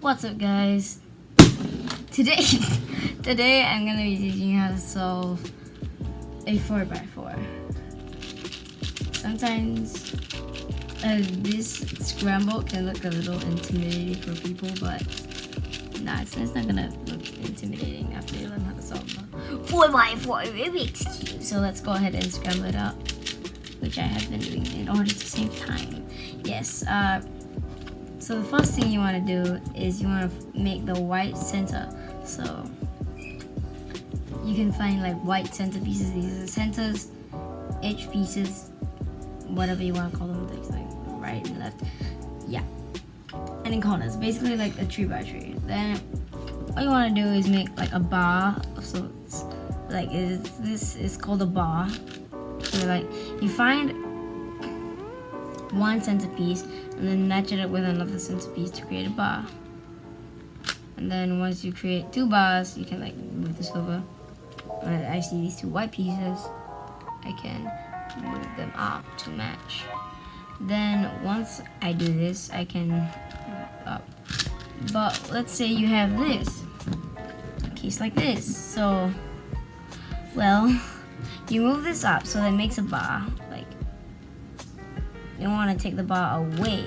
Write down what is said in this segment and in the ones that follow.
What's up, guys? Today I'm gonna be teaching you how to solve a 4x4. Sometimes this scramble can look a little intimidating for people, but nah, it's not gonna look intimidating after you learn how to solve the 4x4 Rubik's Cube. So let's go ahead and scramble it up, which I have been doing in order to save time. Yes, so the first thing you want to do is you want to make the white center. So you can find like white center pieces. These are the centers, edge pieces, whatever you want to call them, like right and left. Yeah. And in corners, basically like a 3x3. Then all you want to do is make like a bar of sorts. Like this is called a bar. So like you find one centerpiece and then match it up with another centerpiece to create a bar. And then once you create two bars, you can like move this over. I see these two white pieces, I can move them up to match. Then once I do this, I can move up. But let's say you have this, a case like this. So, well, you move this up so that it makes a bar. Like, you want to take the bar away,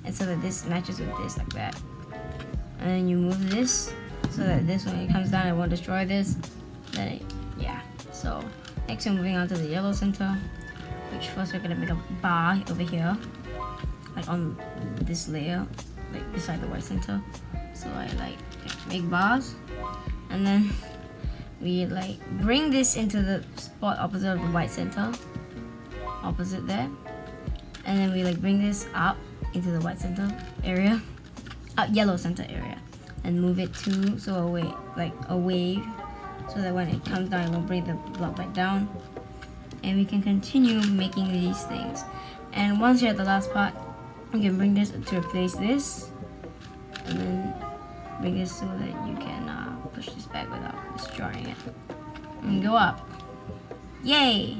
and so that this matches with this like that. And then you move this so that this, when it comes down, it won't destroy this. Then it, yeah. So next we're moving on to the yellow center, which first we're gonna make a bar over here, like on this layer, like beside the white center. So I like make bars, and then we like bring this into the spot opposite of the white center, opposite there. And then we like bring this up into the white center area, yellow center area, and move it to away, so that when it comes down, it won't bring the block back down. And we can continue making these things. And once you're at the last part, you can bring this to replace this, and then bring this so that you can push this back without destroying it. And go up. Yay!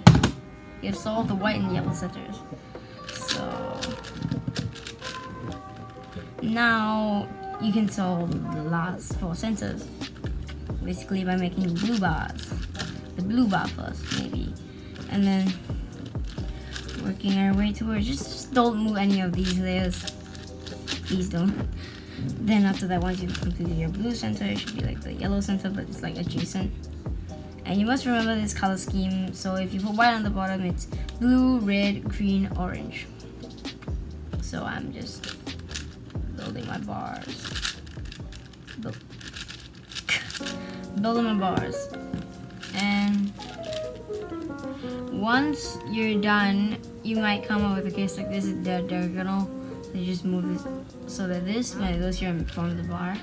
You have solved the white and yellow centers. So now you can solve the last four centers, basically by making blue bars. The blue bar first, maybe, and then working our way towards. Just don't move any of these layers. Please don't. Then after that, once you've completed your blue center, it should be like the yellow center, but it's like adjacent. And you must remember this color scheme. So if you put white on the bottom, it's blue, red, green, orange. So I'm just building my bars. Building my bars. And once you're done, you might come up with a case like this is diagonal. So you just move this so that this, when it goes here in front of the bar,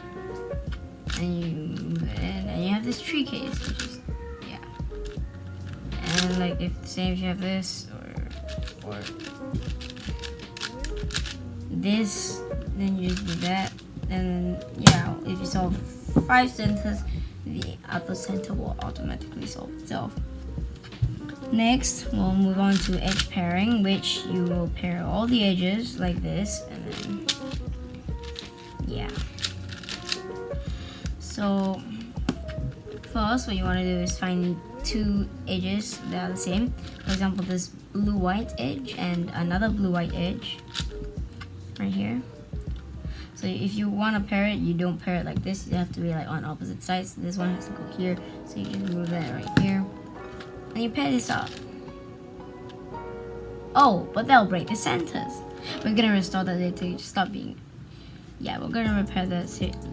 and you move it in, and you have this tree case, which is, yeah. And like if you have this or this, then you just do that. And then, yeah, if you solve 5 centers, the other center will automatically solve itself. Next, we'll move on to edge pairing, which you will pair all the edges like this, and then, yeah. So first, what you want to do is find two edges that are the same. For example, this blue-white edge and another blue-white edge right here. So if you want to pair it, you don't pair it like this. You have to be like on opposite sides. This one has to go here, so you can move that right here. And you pair this up. Oh, but that'll break the centers. We're gonna restore that later. Just stop being. Yeah, we're gonna repair the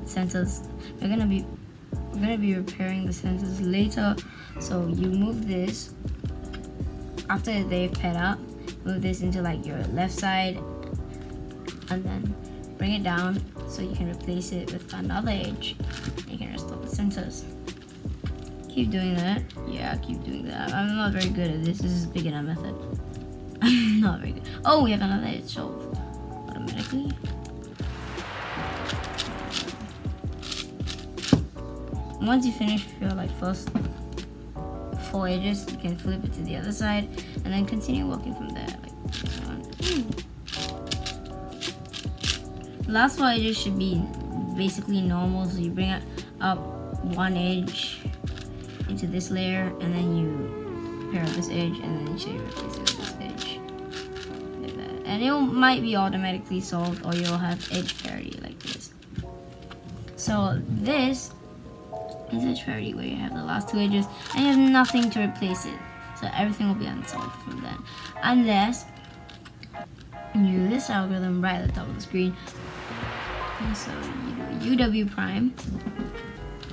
centers. We're gonna be repairing the centers later. So you move this after they've paired up. Move this into like your left side, and then bring it down so you can replace it with another edge. You can restore the centers. Keep doing that. Yeah, keep doing that. I'm not very good at this. This is beginner method. I'm not very good. Oh, we have another edge solved automatically. Once you finish your like first 4 edges, you can flip it to the other side and then continue working from there. Like this one. Last 4 edges should be basically normal. So you bring it up one edge into this layer, and then you pair up this edge, and then you replace it with this edge. Like that. And it might be automatically solved, or you'll have edge parity like this. So this is edge parity, where you have the last two edges, and you have nothing to replace it. So everything will be unsolved from then. Unless you do this algorithm right at the top of the screen. And so you do UW prime,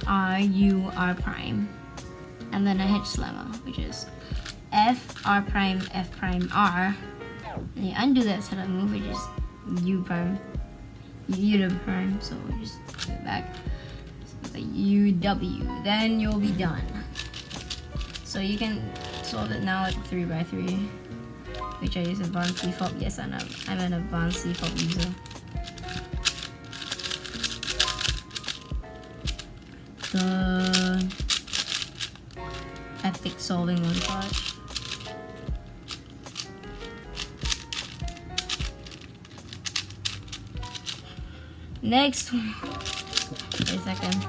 R prime, and then a H lemma, which is F R prime R. And you undo that setup move, which is U prime, UW prime. So just put it back. So the UW. Then you'll be done. So you can solve it now at 3x3, which I use advanced default. Yes, I'm an advanced default user. The epic solving montage. Next one. Wait a second.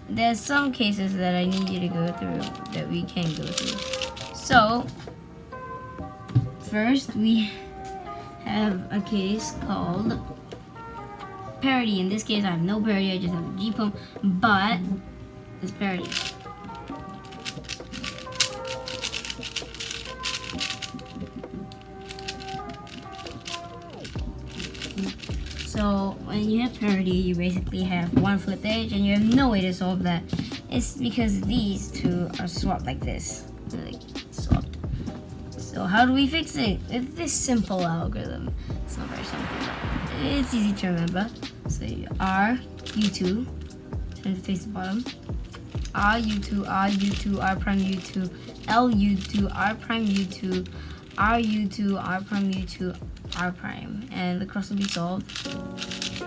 There's some cases that I need you to go through that we can go through. So, first we have a case called parity. In this case, I have no parity, I just have a GPOM, but it's parity. So when you have parity, you basically have one flipped edge, and you have no way to solve that. It's because these two are swapped like this. They're like swapped. So how do we fix it? With this simple algorithm. It's not very simple, but it's easy to remember. So R U2, turn to face the bottom. R U2, R U2, R prime U2, L U2, R prime U2, R U2, R prime U2, R prime, and the cross will be solved.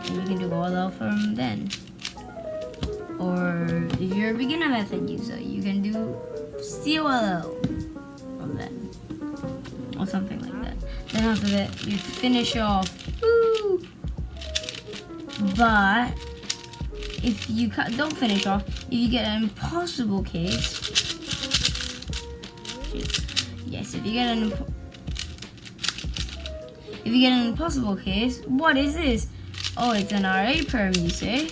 And you can do all out from then. Or if you're a beginner method user, you can do COLL from then, or something like that. Then after that, you finish off. Woo! But if you don't finish off, if you get an impossible case, yes, if you get an impossible case, what is this? Oh, it's an RA perm, you say?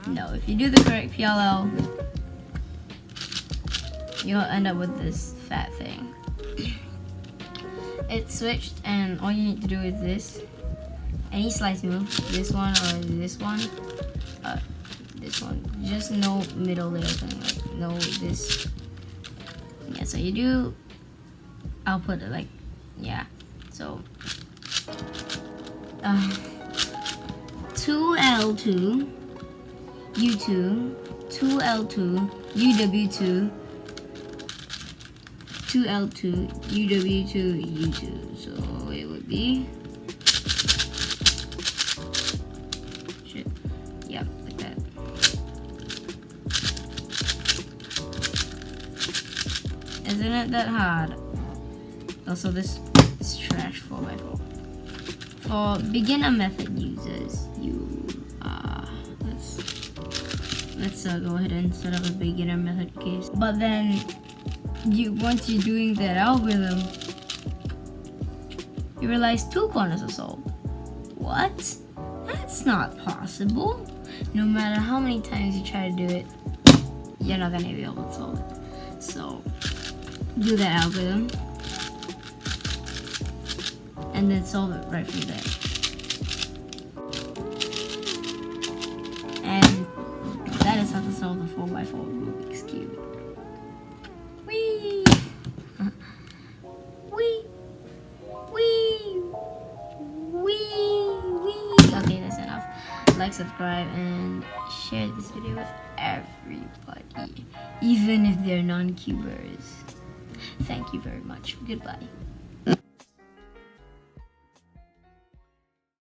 No, if you do the correct PLL, you'll end up with this fat thing. It's switched, and all you need to do is this. Any slice move, this one or this one, this one. Just no middle layer thing, like no this. Yeah, so you do output it like, yeah. So 2L2, U2, 2L2, UW2, 2L2, UW2, U2. So it would be, shit, yeah, like that. Isn't it that hard? Also, this is trash 4x4. For beginner method users, let's go ahead and set up a beginner method case. But then, once you're doing that algorithm, you realize two corners are solved. What? That's not possible. No matter how many times you try to do it, you're not gonna be able to solve it. So, do that algorithm, and then solve it right from there. And that is how to solve the 4x4 Rubik's Cube. Whee! Whee! Whee! Whee! Whee! Okay, that's enough. Like, subscribe, and share this video with everybody, even if they're non-cubers. Thank you very much. Goodbye.